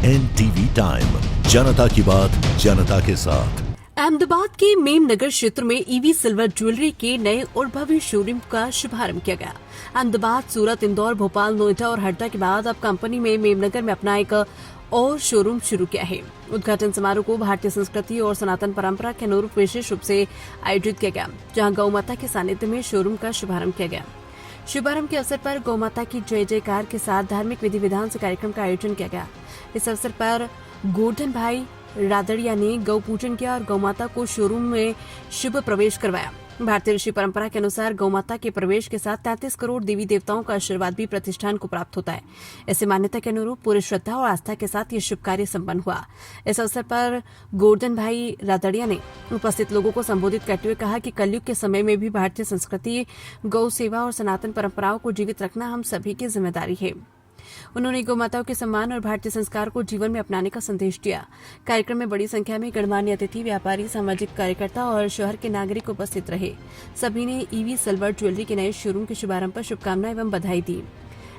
NTV time, जनता की बात जनता के साथ। अहमदाबाद के मेमनगर क्षेत्र में ईवी सिल्वर ज्वेलरी के नए और भव्य शोरूम का शुभारंभ किया गया। अहमदाबाद, सूरत, इंदौर, भोपाल, नोएडा और हरदा के बाद अब कंपनी में मेमनगर में अपना एक और शोरूम शुरू किया है। उद्घाटन समारोह को भारतीय संस्कृति और सनातन परंपरा के अनुरूप विशेष रूप से आयोजित किया गया, जहां गौ माता के सानिध्य में शोरूम का शुभारंभ किया गया। शुभारंभ के अवसर पर गौ माता की जय जयकार के साथ धार्मिक विधि विधान से कार्यक्रम का आयोजन किया गया। इस अवसर पर गोर्धन भाई रादड़िया ने गौ पूजन किया और गौ माता को शोरूम में शुभ प्रवेश करवाया। भारतीय ऋषि परंपरा के अनुसार गौ माता के प्रवेश के साथ 33 करोड़ देवी देवताओं का आशीर्वाद भी प्रतिष्ठान को प्राप्त होता है। ऐसी मान्यता के अनुरूप पूरी श्रद्धा और आस्था के साथ ये शुभ कार्य संपन्न हुआ। इस अवसर पर गोर्धन भाई रादड़िया ने उपस्थित लोगों को संबोधित करते हुए कहा कि कलयुग के समय में भी भारतीय संस्कृति, गौ सेवा और सनातन परंपराओं को जीवित रखना हम सभी की जिम्मेदारी है। उन्होंने गौ माताओं के सम्मान और भारतीय संस्कार को जीवन में अपनाने का संदेश दिया। कार्यक्रम में बड़ी संख्या में गणमान्य अतिथि, व्यापारी, सामाजिक कार्यकर्ता और शहर के नागरिक उपस्थित रहे। सभी ने ईवी सिल्वर ज्वेलरी के नए शोरूम के शुभारंभ पर शुभकामनाएं एवं बधाई दी।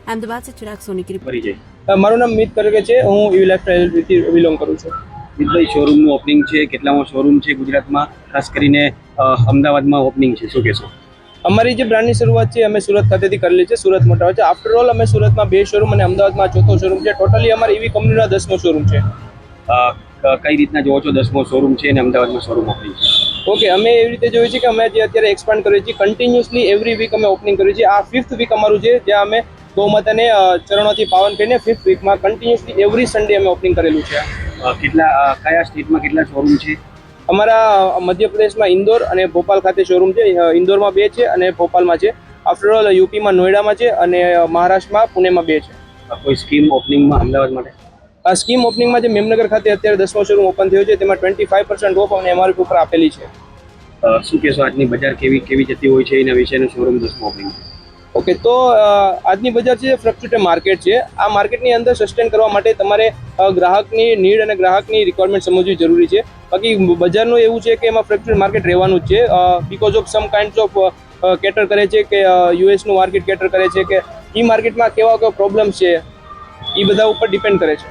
अहमदाबाद से चिराग सोनी की रिपोर्ट। मारू नाम मीत करके છે હું ઈવી લાઇફસ્ટાઇલ થી બિલોંગ કરું છું। મિતભાઈ, શોરૂમનું ઓપનિંગ છે, કેટલામો શોરૂમ છે ગુજરાતમાં, ખાસ કરીને અમદાવાદમાં ઓપનિંગ છે, શું કહેશો? અમારી જે બ્રાન્ડની શરૂઆત છે અમે સુરત ખાતેથી કરેલી છે, સુરત મોટા છે। આફ્ટર ઓલ અમે સુરતમાં 2 શોરૂમ અને અમદાવાદમાં ચોથો શોરૂમ છે। ટોટલી અમારી ઈવી કંપનીનો 10મો શોરૂમ છે। કઈ રીતના જોવો છો 10મો શોરૂમ છે અને અમદાવાદમાં શોરૂમ ઓપનિંગ છે? ઓકે, અમે એવી રીતે જોઈએ છીએ કે અમે જે અત્યારે એક્સપાન્ડ કરીએ છીએ, કન્ટિન્યુઅસલી એવરી વીક અમે ઓપનિંગ કરીએ છીએ। આ 5th વીક અમારું છે, જ્યાં અમે ગૌ માતાને ચરણોથી પાવન કરીને 5th વીકમાં કન્ટિન્યુઅસલી એવરી સન્ડે અમે ઓપનિંગ કરેલું છે। કયા સ્ટેટમાં કેટલા શોરૂમ છે? અમારા મધ્યપ્રદેશમાં ઇન્દોર અને ભોપાલ ખાતે શોરૂમ છે। ઇન્દોરમાં 2 છે અને ભોપાલમાં છે। આફ્ટર ઓલ યુપીમાં નોઈડામાં છે અને મહારાષ્ટ્રમાં પુણેમાં 2 છે। કોઈ સ્કીમ ઓપનિંગમાં અમદાવાદ માટે? આ સ્કીમ ઓપનિંગમાં જે મેમનગર ખાતે અત્યારે 10મો શોરૂમ ઓપન થયો છે, તેમાં 25% ઓફ અને એમઆરપી ઉપર આપેલી છે। શું કહેશો, આજની બજાર કેવી જતી હોય છે એના વિશેનું શોરૂમ 10મો ઓપનિંગ? ઓકે, તો આજની બજાર છે ફ્લક્ચ્યુએટ માર્કેટ છે। આ માર્કેટની અંદર સસ્ટેન કરવા માટે તમારે ગ્રાહકની નીડ અને ગ્રાહકની રિક્વાયરમેન્ટ સમજવી જરૂરી છે। બાકી બજારનું એવું છે કે એમાં ફ્લક્ચ્યુએટ માર્કેટ રહેવાનું જ છે, because of sum kinds of cater કરે છે કે યુએસનું માર્કેટ કેટર કરે છે કે એ માર્કેટમાં કેવા પ્રોબ્લેમ્સ છે, એ બધા ઉપર ડિપેન્ડ કરે છે।